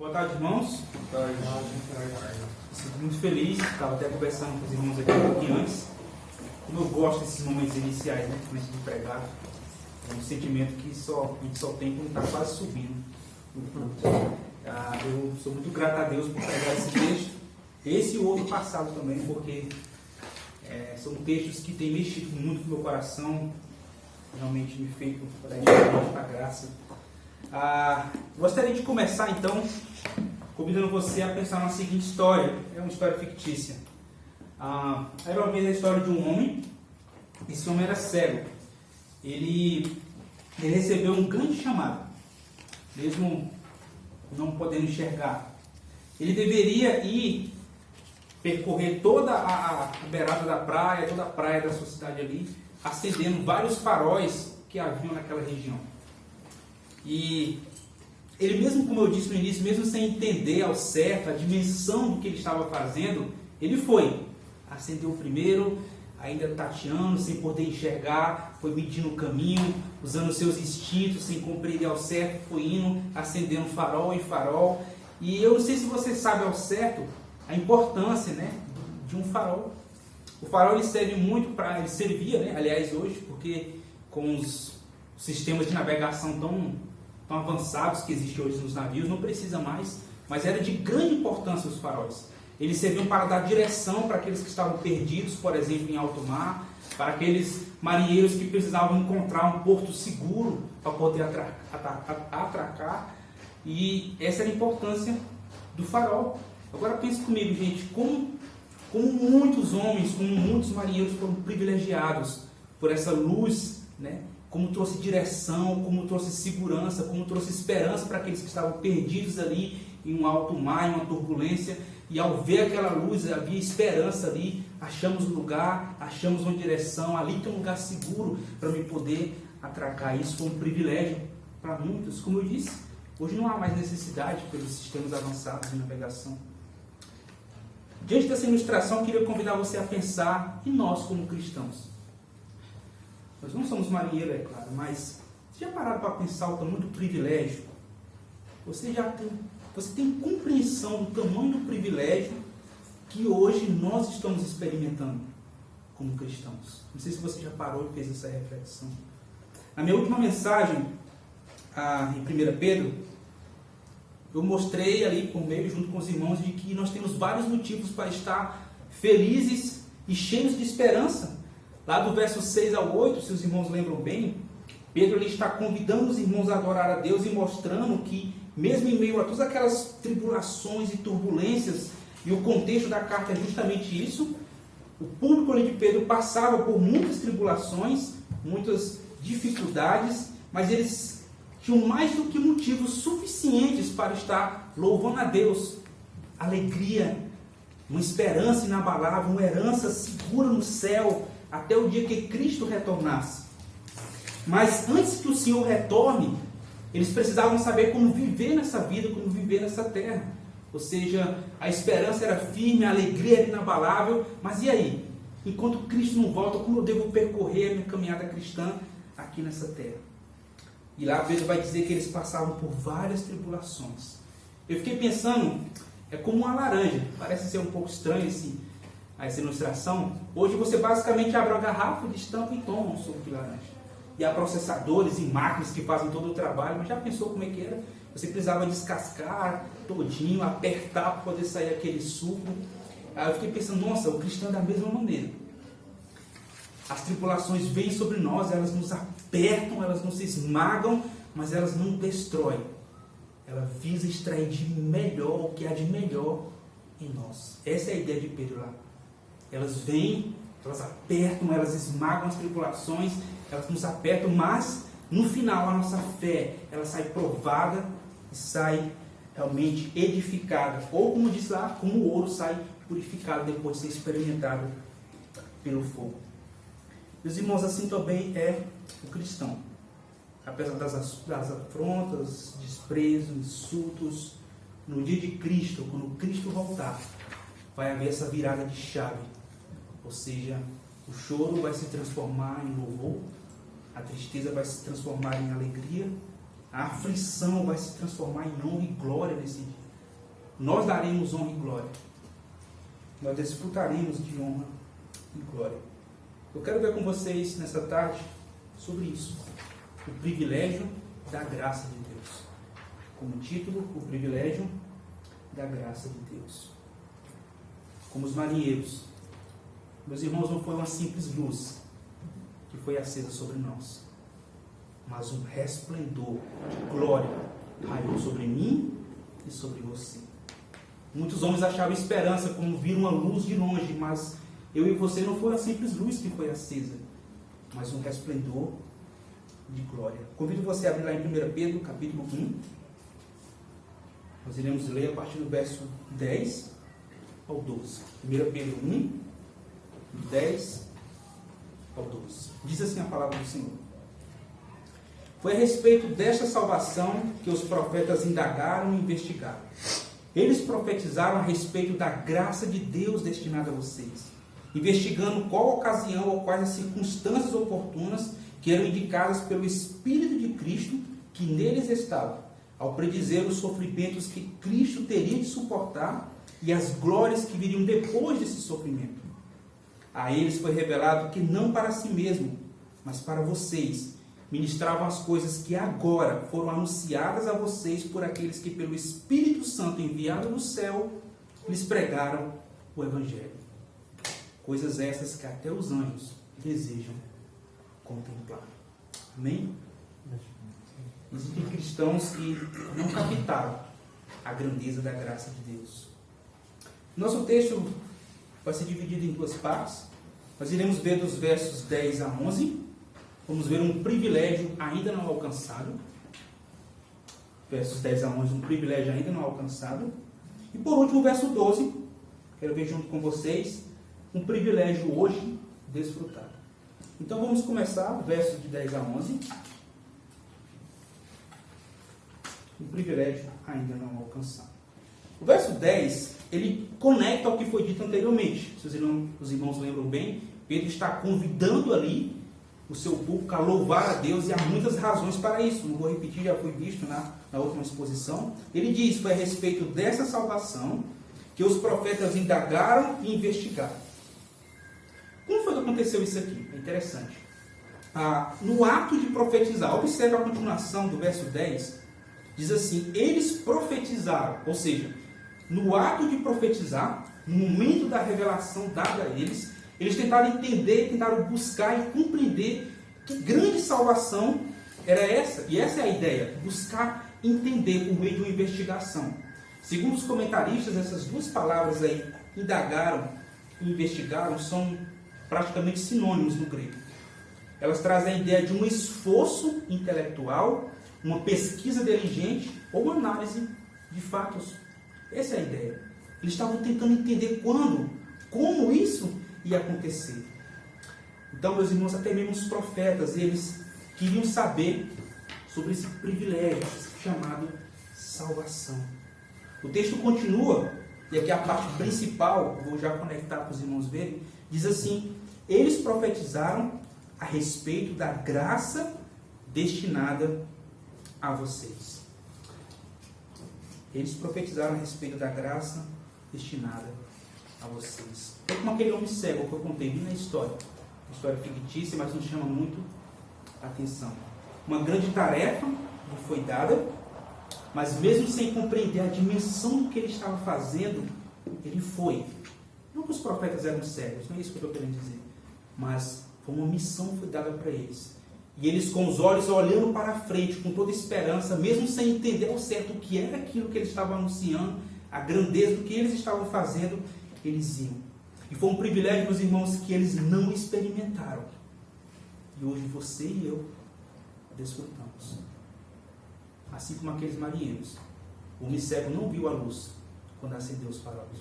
Boa tarde, irmãos. Boa tarde. Sinto muito feliz, estava até conversando com os irmãos aqui um pouquinho antes. Como eu gosto desses momentos iniciais, né? Antes de pregar. É um sentimento que a gente só tem quando está quase subindo. Eu sou muito grato a Deus por pregar esse texto. Esse e o outro passado também, porque são textos que têm mexido muito com o meu coração, realmente me feito para a graça. Gostaria de começar então convidando você a pensar na seguinte história. É uma história fictícia. Era uma vez a história de um homem. Esse homem era cego. Ele recebeu um grande chamado, mesmo não podendo enxergar. Ele deveria ir percorrer toda a beirada da praia, toda a praia da sua cidade ali, acendendo vários faróis que haviam naquela região. E ele mesmo, como eu disse no início, mesmo sem entender ao certo a dimensão do que ele estava fazendo, ele foi. Acendeu o primeiro, ainda tateando, sem poder enxergar, foi medindo o caminho, usando seus instintos, sem compreender ao certo, foi indo, acendendo farol em farol. E eu não sei se você sabe ao certo a importância, né, de um farol. O farol ele serve muito para, ele servia, né, aliás hoje, porque com os sistemas de navegação tão avançados que existem hoje nos navios, não precisa mais, mas era de grande importância os faróis. Eles serviam para dar direção para aqueles que estavam perdidos, por exemplo, em alto mar, para aqueles marinheiros que precisavam encontrar um porto seguro para poder atracar. E essa era a importância do farol. Agora pense comigo, gente, como muitos homens, como muitos marinheiros foram privilegiados por essa luz, né? Como trouxe direção, como trouxe segurança, como trouxe esperança para aqueles que estavam perdidos ali em um alto mar, em uma turbulência. E ao ver aquela luz, havia esperança ali, achamos um lugar, achamos uma direção, ali tem um lugar seguro para me poder atracar. Isso foi um privilégio para muitos. Como eu disse, hoje não há mais necessidade pelos sistemas avançados de navegação. Diante dessa ilustração, eu queria convidar você a pensar em nós como cristãos. Nós não somos marinheiros, é claro, mas você já parou para pensar o tamanho do privilégio? Você tem compreensão do tamanho do privilégio que hoje nós estamos experimentando como cristãos? Não sei se você já parou e fez essa reflexão. Na minha última mensagem, em 1 Pedro, eu mostrei ali por meio, junto com os irmãos, de que nós temos vários motivos para estar felizes e cheios de esperança. Lá do verso 6 ao 8, se os irmãos lembram bem, Pedro ele está convidando os irmãos a adorar a Deus e mostrando que, mesmo em meio a todas aquelas tribulações e turbulências, e o contexto da carta é justamente isso, o público ali de Pedro passava por muitas tribulações, muitas dificuldades, mas eles tinham mais do que motivos suficientes para estar louvando a Deus. Alegria, uma esperança inabalável, uma herança segura no céu, até o dia que Cristo retornasse. Mas antes que o Senhor retorne, eles precisavam saber como viver nessa vida, como viver nessa terra. Ou seja, a esperança era firme, a alegria era inabalável. Mas e aí? Enquanto Cristo não volta, como eu devo percorrer a minha caminhada cristã aqui nessa terra? E lá Pedro vai dizer que eles passavam por várias tribulações. Eu fiquei pensando, é como uma laranja. Parece ser um pouco estranho essa ilustração. Hoje você basicamente abre uma garrafa de estampa e toma um suco de laranja. E há processadores e máquinas que fazem todo o trabalho, mas já pensou como é que era? Você precisava descascar todinho, apertar para poder sair aquele suco. Aí eu fiquei pensando, nossa, o cristão é da mesma maneira. As tribulações vêm sobre nós, elas nos apertam, elas nos esmagam, mas elas não destroem. Ela visa extrair de melhor o que há de melhor em nós. Essa é a ideia de Pedro lá. Elas vêm, elas apertam, elas esmagam as tribulações, elas nos apertam, mas no final a nossa fé, ela sai provada e sai realmente edificada. Ou como diz lá, como o ouro sai purificado depois de ser experimentado pelo fogo. Meus irmãos, assim também é o cristão. Apesar das afrontas, desprezos, insultos, no dia de Cristo, quando Cristo voltar, vai haver essa virada de chave. Ou seja, o choro vai se transformar em louvor, a tristeza vai se transformar em alegria, a aflição vai se transformar em honra e glória nesse dia. nós daremos honra e glória. Nós desfrutaremos de honra e glória. Eu quero ver com vocês nessa tarde sobre isso. O privilégio da graça de Deus. Como título, o privilégio da graça de Deus. Como os marinheiros. Meus irmãos, não foi uma simples luz que foi acesa sobre nós, mas um resplendor de glória raiou sobre mim e sobre você. Muitos homens achavam esperança como viram uma luz de longe, mas eu e você não foi uma simples luz que foi acesa, mas um resplendor de glória. Convido você a abrir lá em 1 Pedro, capítulo 1. Nós iremos ler a partir do verso 10 ao 12. 1 Pedro 1, 10 ao 12. Diz assim a palavra do Senhor. Foi a respeito desta salvação que os profetas indagaram e investigaram. Eles profetizaram a respeito da graça de Deus destinada a vocês, investigando qual ocasião ou quais as circunstâncias oportunas que eram indicadas pelo Espírito de Cristo que neles estava, ao predizer os sofrimentos que Cristo teria de suportar e as glórias que viriam depois desse sofrimento. A eles foi revelado que não para si mesmo, mas para vocês, ministravam as coisas que agora foram anunciadas a vocês por aqueles que pelo Espírito Santo enviado do céu, lhes pregaram o Evangelho. Coisas essas que até os anjos desejam contemplar. Amém? Existem cristãos que não captaram a grandeza da graça de Deus. Nosso texto vai ser dividido em duas partes. Nós iremos ver dos versos 10 a 11. Vamos ver um privilégio ainda não alcançado. Versos 10 a 11, um privilégio ainda não alcançado. E por último, o verso 12. Quero ver junto com vocês um privilégio hoje desfrutado. Então vamos começar, versos de 10 a 11. Um privilégio ainda não alcançado. O verso 10, ele conecta ao que foi dito anteriormente. Se os irmãos lembram bem, Pedro está convidando ali o seu público a louvar a Deus, e há muitas razões para isso. Não vou repetir, já foi visto na última exposição. Ele diz, foi a respeito dessa salvação que os profetas indagaram e investigaram. Como foi que aconteceu isso aqui? É interessante. No ato de profetizar, observe a continuação do verso 10, diz assim, eles profetizaram, ou seja, no ato de profetizar, no momento da revelação dada a eles, eles tentaram entender, tentaram buscar e compreender que grande salvação era essa. E essa é a ideia, buscar entender por meio de uma investigação. Segundo os comentaristas, essas duas palavras aí, indagaram e investigaram, são praticamente sinônimos no grego. Elas trazem a ideia de um esforço intelectual, uma pesquisa diligente ou uma análise de fatos. Essa é a ideia. Eles estavam tentando entender quando, como isso ia acontecer. Então, meus irmãos, até mesmo os profetas, eles queriam saber sobre esse privilégio chamado salvação. O texto continua, e aqui a parte principal, vou já conectar para os irmãos verem, diz assim, eles profetizaram a respeito da graça destinada a vocês. Eles profetizaram a respeito da graça destinada a vocês. É como aquele homem cego que eu contei bem na história. Uma história fictícia, mas nos chama muito a atenção. Uma grande tarefa lhe foi dada, mas mesmo sem compreender a dimensão do que ele estava fazendo, ele foi. Não que os profetas eram cegos, não é isso que eu estou querendo dizer. Mas foi uma missão que foi dada para eles. E eles com os olhos olhando para a frente, com toda esperança, mesmo sem entender ao certo o que era aquilo que eles estavam anunciando, a grandeza do que eles estavam fazendo, eles iam. E foi um privilégio, meus irmãos, que eles não experimentaram. E hoje você e eu desfrutamos. Assim como aqueles marinheiros. O homem cego não viu a luz quando acendeu os faróis.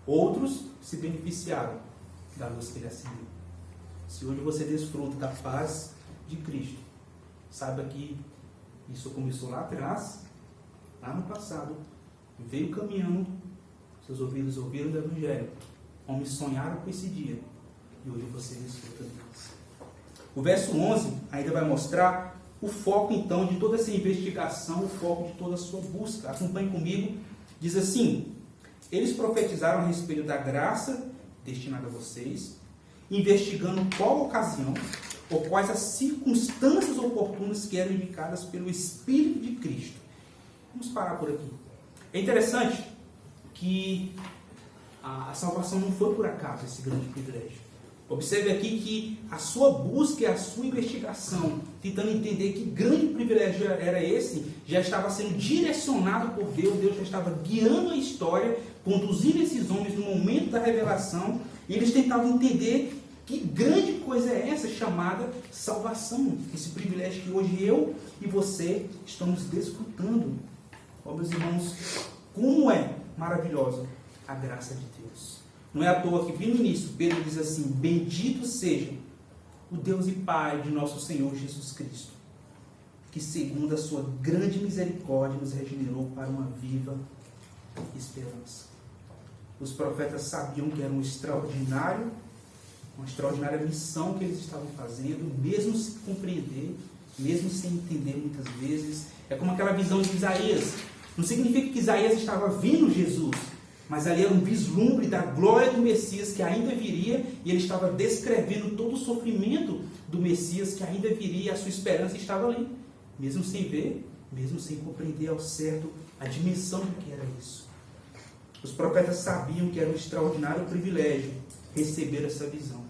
Outros se beneficiaram da luz que ele acendeu. Se hoje você desfruta da paz de Cristo, saiba que isso começou lá atrás, lá no passado, veio caminhando, seus ouvidos ouviram do Evangelho, homens sonharam com esse dia, e hoje você desfruta deles. O verso 11 ainda vai mostrar o foco então de toda essa investigação, o foco de toda a sua busca. Acompanhe comigo Diz assim: eles profetizaram a respeito da graça destinada a vocês, investigando qual ocasião ou quais as circunstâncias oportunas que eram indicadas pelo Espírito de Cristo. Vamos parar por aqui. É interessante que a salvação não foi por acaso esse grande privilégio. Observe aqui que a sua busca e a sua investigação, tentando entender que grande privilégio era esse, já estava sendo direcionado por Deus. Deus já estava guiando a história, conduzindo esses homens no momento da revelação, e eles tentavam entender que grande coisa é essa chamada salvação, esse privilégio que hoje eu e você estamos desfrutando. Ó, meus irmãos, como é maravilhosa a graça de Deus. Não é à toa que, bem no início, Pedro diz assim: bendito seja o Deus e Pai de nosso Senhor Jesus Cristo, que segundo a sua grande misericórdia nos regenerou para uma viva esperança. Os profetas sabiam que era uma extraordinária missão que eles estavam fazendo, mesmo sem compreender, mesmo sem entender muitas vezes. É como aquela visão de Isaías. Não significa que Isaías estava vendo Jesus, mas ali era um vislumbre da glória do Messias que ainda viria, e ele estava descrevendo todo o sofrimento do Messias que ainda viria, e a sua esperança estava ali, mesmo sem ver, mesmo sem compreender ao certo a dimensão do que era isso. Os profetas sabiam que era um extraordinário privilégio receber essa visão,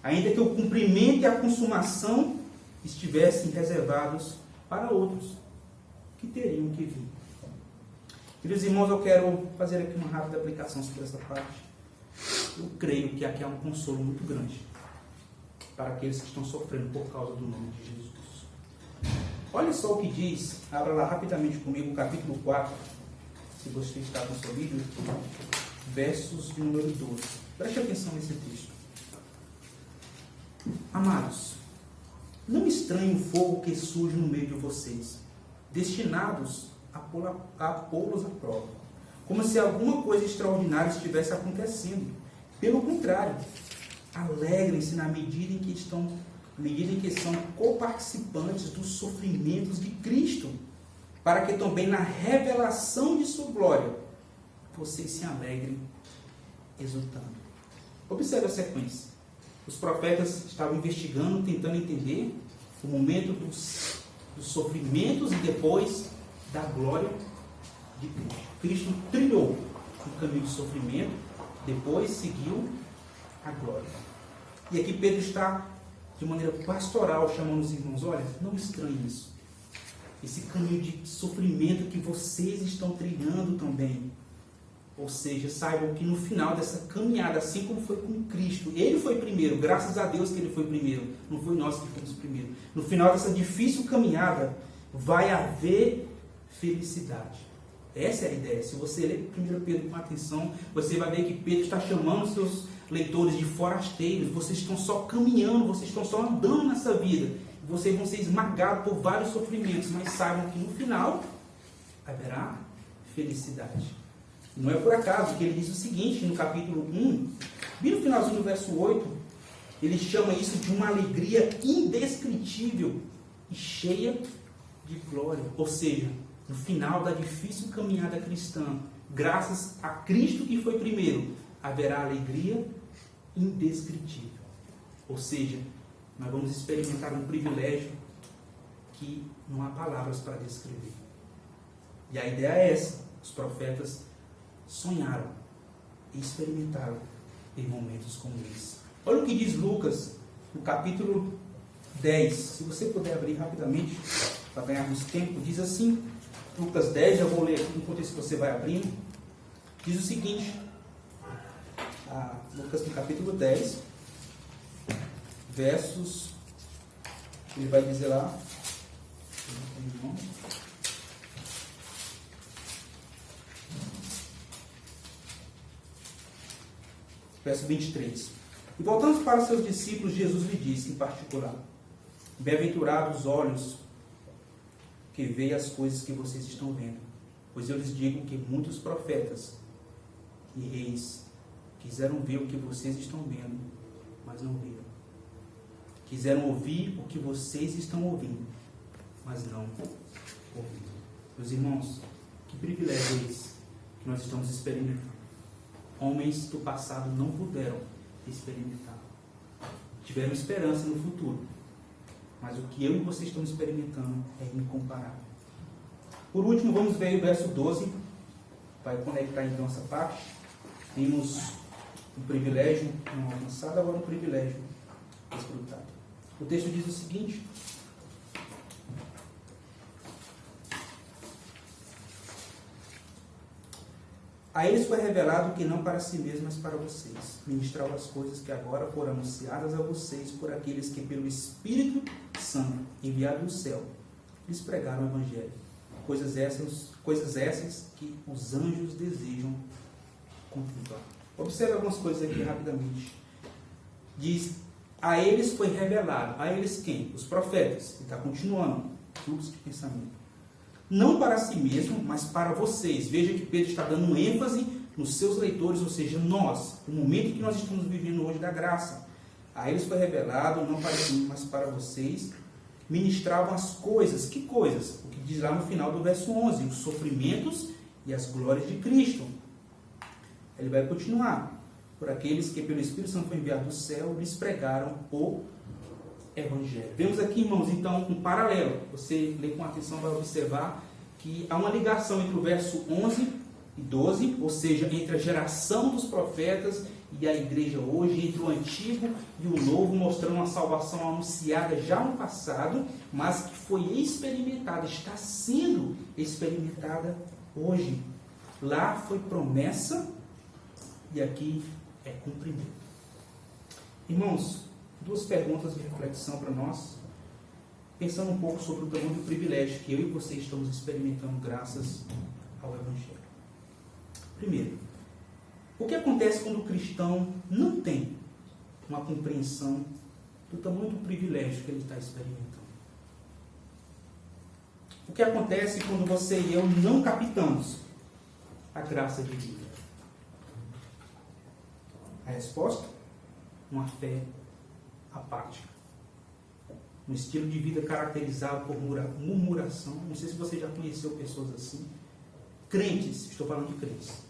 ainda que o cumprimento e a consumação estivessem reservados para outros que teriam que vir. Queridos irmãos, eu quero fazer aqui uma rápida aplicação sobre essa parte. Eu creio que aqui há um consolo muito grande para aqueles que estão sofrendo por causa do nome de Jesus. Olha só o que diz, abra lá rapidamente comigo, o capítulo 4, se você está com o seu Bíblia, versos de número 12. Preste atenção nesse texto. Amados, não estranhe o fogo que surge no meio de vocês, destinados a pô-los à prova, como se alguma coisa extraordinária estivesse acontecendo. Pelo contrário, alegrem-se na medida em que são coparticipantes dos sofrimentos de Cristo, para que também na revelação de sua glória vocês se alegrem exultando. Observe a sequência. Os profetas estavam investigando, tentando entender o momento dos sofrimentos e depois da glória de Cristo. Cristo trilhou o caminho de sofrimento, depois seguiu a glória. E aqui Pedro está, de maneira pastoral, chamando os irmãos: olha, não estranhe isso. Esse caminho de sofrimento que vocês estão trilhando também. Ou seja, saibam que no final dessa caminhada, assim como foi com Cristo, Ele foi primeiro, graças a Deus que Ele foi primeiro, não foi nós que fomos primeiro. No final dessa difícil caminhada, vai haver felicidade. Essa é a ideia. Se você ler 1 Pedro com atenção, você vai ver que Pedro está chamando os seus leitores de forasteiros. Vocês estão só caminhando, vocês estão só andando nessa vida. Vocês vão ser esmagados por vários sofrimentos, mas saibam que no final haverá felicidade. Não é por acaso que ele diz o seguinte no capítulo 1, bem no finalzinho do verso 8, ele chama isso de uma alegria indescritível e cheia de glória. Ou seja, no final da difícil caminhada cristã, graças a Cristo que foi primeiro, haverá alegria indescritível. Ou seja, nós vamos experimentar um privilégio que não há palavras para descrever. E a ideia é essa. Os profetas sonharam e experimentaram em momentos como esse. Olha o que diz Lucas, no capítulo 10. Se você puder abrir rapidamente, para ganharmos tempo, diz assim, Lucas 10, eu vou ler aqui enquanto isso você vai abrindo. Diz o seguinte, Lucas no capítulo 10, versos, ele vai dizer lá, verso 23. E voltando para os seus discípulos, Jesus lhe disse em particular: bem-aventurados os olhos que veem as coisas que vocês estão vendo, pois eu lhes digo que muitos profetas e reis quiseram ver o que vocês estão vendo, mas não viram. Quiseram ouvir o que vocês estão ouvindo, mas não ouviram. Meus irmãos, que privilégio é esse? que nós estamos experimentando. Homens do passado não puderam experimentar. Tiveram esperança no futuro. Mas o que eu e você estamos experimentando é incomparável. Por último, vamos ver o verso 12. Vai conectar então essa parte. Temos o privilégio não alcançado, agora o privilégio desfrutado. O texto diz o seguinte: a eles foi revelado que não para si mesmo, mas para vocês, ministrar as coisas que agora foram anunciadas a vocês por aqueles que pelo Espírito Santo, enviado do céu, lhes pregaram o Evangelho. Coisas essas que os anjos desejam contemplar. Observe algumas coisas aqui rapidamente. Diz, a eles foi revelado. A eles quem? Os profetas. E está continuando. Fluxo de pensamento. Não para si mesmo, mas para vocês. Veja que Pedro está dando ênfase nos seus leitores, ou seja, nós. O momento que nós estamos vivendo hoje da graça. A eles foi revelado, não para si, mas para vocês. Ministravam as coisas. Que coisas? O que diz lá no final do verso 11. Os sofrimentos e as glórias de Cristo. Ele vai continuar. Por aqueles que pelo Espírito Santo foi enviado do céu, lhes pregaram o Evangelho. Vemos aqui, irmãos, então, um paralelo. Você lê com atenção, vai observar que há uma ligação entre o verso 11 e 12, ou seja, entre a geração dos profetas e a igreja hoje, entre o antigo e o novo, mostrando uma salvação anunciada já no passado, mas que foi experimentada, está sendo experimentada hoje. Lá foi promessa e aqui é cumprimento. Irmãos, duas perguntas de reflexão para nós, pensando um pouco sobre o tamanho do privilégio que eu e você estamos experimentando graças ao Evangelho. Primeiro, o que acontece quando o cristão não tem uma compreensão do tamanho do privilégio que ele está experimentando? O que acontece quando você e eu não captamos a graça de Deus? A resposta? Uma fé apática. Um estilo de vida caracterizado por murmuração. Não sei se você já conheceu pessoas assim. Crentes, estou falando de crentes,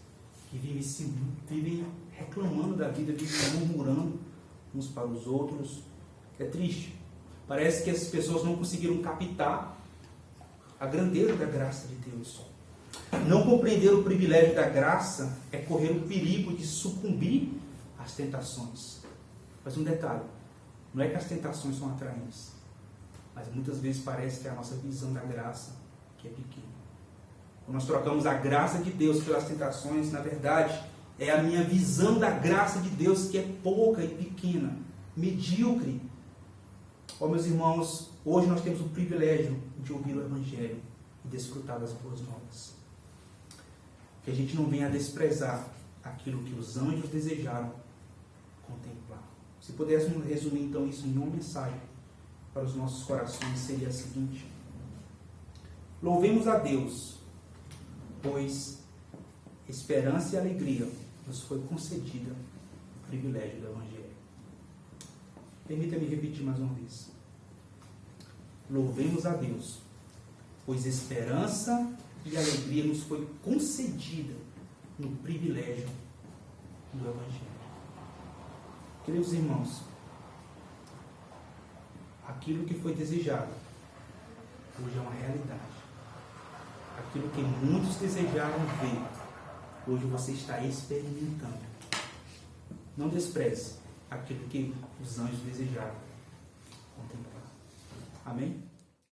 que vivem reclamando da vida, vivem murmurando uns para os outros. É triste. Parece que essas pessoas não conseguiram captar a grandeza da graça de Deus. Não compreender o privilégio da graça é correr o perigo de sucumbir às tentações. Mas um detalhe, não é que as tentações são atraentes, mas muitas vezes parece que é a nossa visão da graça que é pequena. Quando nós trocamos a graça de Deus pelas tentações, na verdade, é a minha visão da graça de Deus que é pouca e pequena, medíocre. Ó, meus irmãos, hoje nós temos o privilégio de ouvir o Evangelho e desfrutar das boas novas. Que a gente não venha a desprezar aquilo que os anjos desejaram contemplar. Se pudéssemos resumir então isso em uma mensagem para os nossos corações, seria a seguinte: louvemos a Deus, pois esperança e alegria nos foi concedida o privilégio do Evangelho. Permita-me repetir mais uma vez. Louvemos a Deus, pois esperança e alegria nos foi concedida no privilégio do Evangelho. Queridos irmãos, aquilo que foi desejado hoje é uma realidade. Aquilo que muitos desejaram ver, hoje você está experimentando. Não despreze aquilo que os anjos desejaram contemplar. Amém?